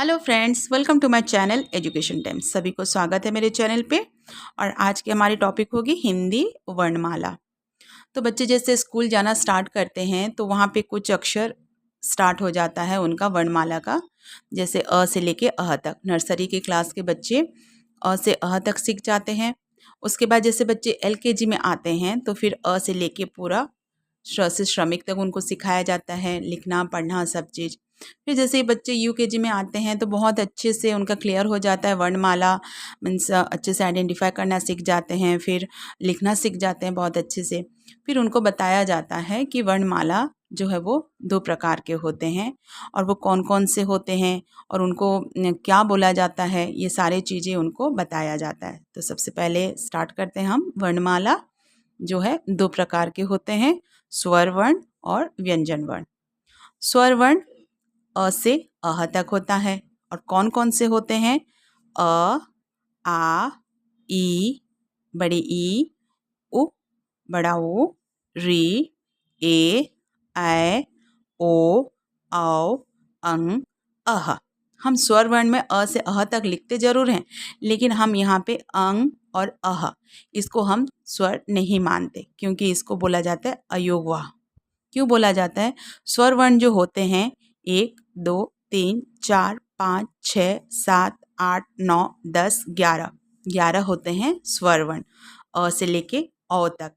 Hello friends, welcome to my channel Education Times. सभी को स्वागत है मेरे चैनल पे। और आज की हमारी टॉपिक होगी हिंदी वर्णमाला। तो बच्चे जैसे स्कूल जाना स्टार्ट करते हैं तो वहाँ पे कुछ अक्षर स्टार्ट हो जाता है उनका वर्णमाला का। जैसे अ से लेके अह तक नर्सरी के क्लास के बच्चे अ से अह तक सीख जाते हैं। उसके बाद जैसे बच्चे एलकेजी में आते हैं तो फिर अ से लेके पूरा श्र से श्रमिक तक उनको सिखाया जाता है, लिखना पढ़ना सब चीज़। फिर जैसे ही बच्चे यूकेजी में आते हैं तो बहुत अच्छे से उनका क्लियर हो जाता है वर्णमाला। मीन्स अच्छे से आइडेंटिफाई करना सीख जाते हैं, फिर लिखना सीख जाते हैं बहुत अच्छे से। फिर उनको बताया जाता है कि वर्णमाला जो है वो 2 प्रकार के होते हैं और वो कौन-कौन से होते हैं और उनको क्या बोला जाता है, ये सारी चीज़ें उनको बताया जाता है। तो सबसे पहले स्टार्ट करते हैं हम। वर्णमाला जो है 2 प्रकार के होते हैं, स्वर वर्ण और व्यंजन वर्ण। स्वर वर्ण अ से अह तक होता है और कौन कौन से होते हैं? अ, आ, ई, बड़ी ई, उ, बड़ा ऊ, री, ए, ऐ, ओ, औ, अं, अह। हम स्वर वर्ण में अ से अह तक लिखते जरूर हैं, लेकिन हम यहाँ पे अंग और अह इसको हम स्वर नहीं मानते, क्योंकि इसको बोला जाता है अयोगवाह। क्यों बोला जाता है? स्वर वर्ण जो होते हैं 1, 2, 3, 4, 5, 6, 7, 8, 9, 10, 11, 11 होते हैं स्वर वर्ण अ से लेके औ तक।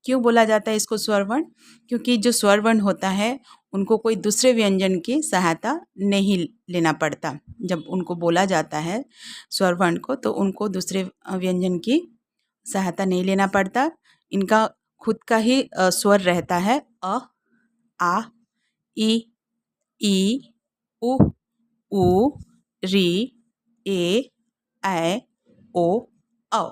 क्यों बोला जाता है इसको स्वर वर्ण? क्योंकि जो स्वर वर्ण होता है उनको कोई दूसरे व्यंजन की सहायता नहीं लेना पड़ता। जब उनको बोला जाता है स्वर वर्ण को तो उनको दूसरे व्यंजन की सहायता नहीं लेना पड़ता। इनका खुद का ही स्वर रहता है अ, आ, ई, ई, उ, ऊ, री, ए, ऐ, ओ, औ।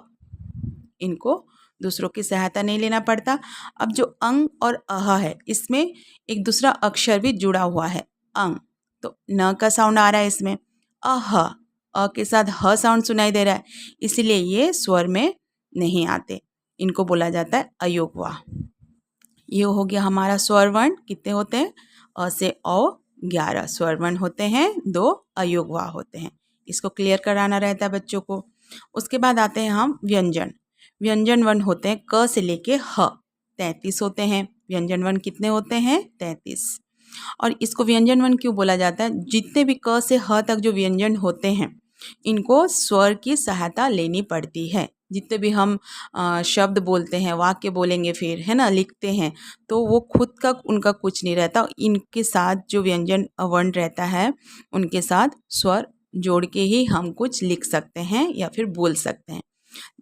इनको दूसरों की सहायता नहीं लेना पड़ता। अब जो अंग और अह है इसमें एक दूसरा अक्षर भी जुड़ा हुआ है, अंग। तो न का साउंड आ रहा है इसमें, अह, अ के साथ ह साउंड सुनाई दे रहा है, इसीलिए ये स्वर में नहीं आते। इनको बोला जाता है अयोगवाह। ये हो गया हमारा स्वर वर्ण। कितने होते हैं? अ से औ 11 स्वर वर्ण होते हैं, 2 अयोगवाह होते हैं। इसको क्लियर कराना रहता है बच्चों को। उसके बाद आते हैं हम व्यंजन। व्यंजन वर्ण होते हैं क से लेके ह, 33 होते हैं। व्यंजन वर्ण कितने होते हैं? 33। और इसको व्यंजन वर्ण क्यों बोला जाता है? जितने भी क से ह तक जो व्यंजन होते हैं इनको स्वर की सहायता लेनी पड़ती है। जितने भी हम शब्द बोलते हैं, वाक्य बोलेंगे, फिर है ना, लिखते हैं, तो वो खुद का उनका कुछ नहीं रहता। इनके साथ जो व्यंजन वर्ण रहता है उनके साथ स्वर जोड़ के ही हम कुछ लिख सकते हैं या फिर बोल सकते हैं।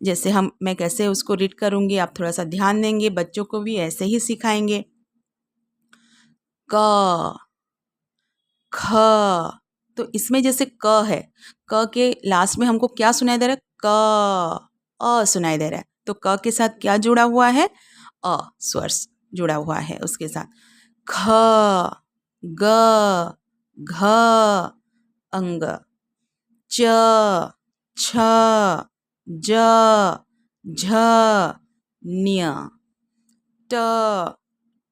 जैसे मैं कैसे उसको रीड करूँगी, आप थोड़ा सा ध्यान देंगे, बच्चों को भी ऐसे ही सिखाएंगे। क, ख, तो इसमें जैसे क है, क के लास्ट में हमको क्या सुनाई दे रहा है? क, अ सुनाई दे रहा है। तो क के साथ क्या जुड़ा हुआ है? अ स्वर जुड़ा हुआ है उसके साथ। ख, ग, घ, अंग, च, छ, ज, झ, न्य, ट,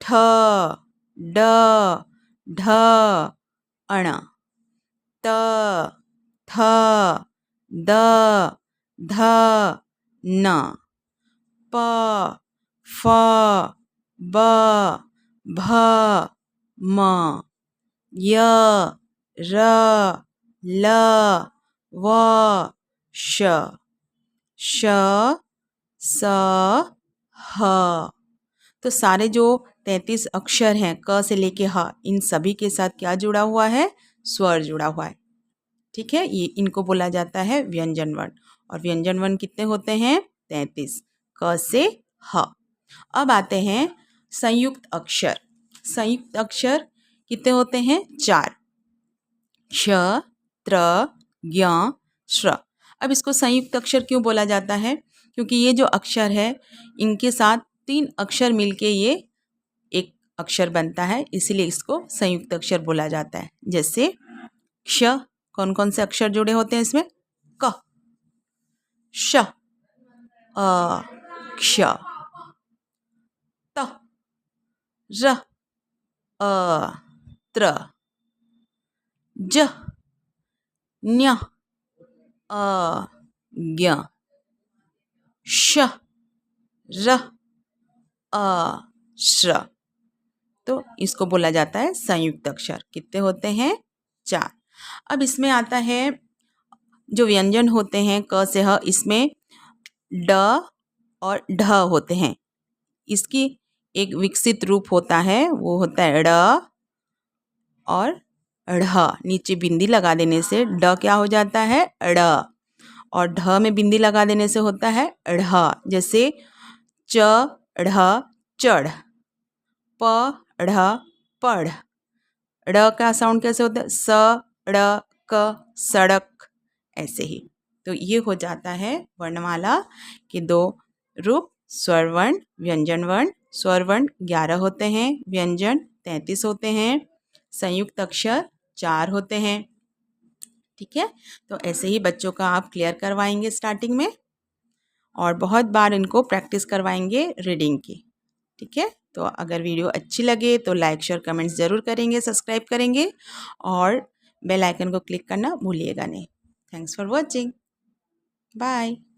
ठ, ड, ढ, अण, त, थ, द, ध, न, प, फ, ब, भ, म, य, र, ल, व, श, श, स, ह। तो सारे जो 33 अक्षर हैं क से लेके ह, इन सभी के साथ क्या जुड़ा हुआ है? स्वर जुड़ा हुआ है। ठीक है, ये इनको बोला जाता है व्यंजन वर्ण। और व्यंजन वर्ण कितने होते हैं? 33, क से ह। अब आते हैं संयुक्त अक्षर। संयुक्त अक्षर कितने होते हैं? 4, क्ष, त्र, ज्ञ, श्र। अब इसको संयुक्त अक्षर क्यों बोला जाता है? क्योंकि ये जो अक्षर है इनके साथ 3 अक्षर मिलके ये एक अक्षर बनता है, इसीलिए इसको संयुक्त अक्षर बोला जाता है। जैसे क्ष, कौन कौन से अक्षर जुड़े होते हैं इसमें? क, श, अ, क्ष, त, र, अ, त्र, ज, न्य, अ, ज्ञ, श, र, अ, श्र। तो इसको बोला जाता है संयुक्त अक्षर। कितने होते हैं? 4। अब इसमें आता है जो व्यंजन होते हैं क से ह, इसमें ड और ढ होते हैं। इसकी एक विकसित रूप होता है, वो होता है ड़ और ढ़। नीचे बिंदी लगा देने से ड क्या हो जाता है? ड़। और ढ में बिंदी लगा देने से होता है ढ़। जैसे च, ढ़, चढ़, प, ढ़, पढ़। ड़ का साउंड कैसे होता है? स, ड़, क, सड़क। ऐसे ही। तो ये हो जाता है वर्णमाला के 2 रूप, स्वर वर्ण, व्यंजन वर्ण। स्वर वर्ण 11 होते हैं, व्यंजन 33 होते हैं, संयुक्त अक्षर 4 होते हैं। ठीक है, तो ऐसे ही बच्चों का आप क्लियर करवाएंगे स्टार्टिंग में, और बहुत बार इनको प्रैक्टिस करवाएंगे रीडिंग की। ठीक है, तो अगर वीडियो अच्छी लगे तो लाइक शेयर कमेंट्स ज़रूर करेंगे, सब्सक्राइब करेंगे और बेल आइकन को क्लिक करना भूलिएगा नहीं। Thanks for watching. बाय।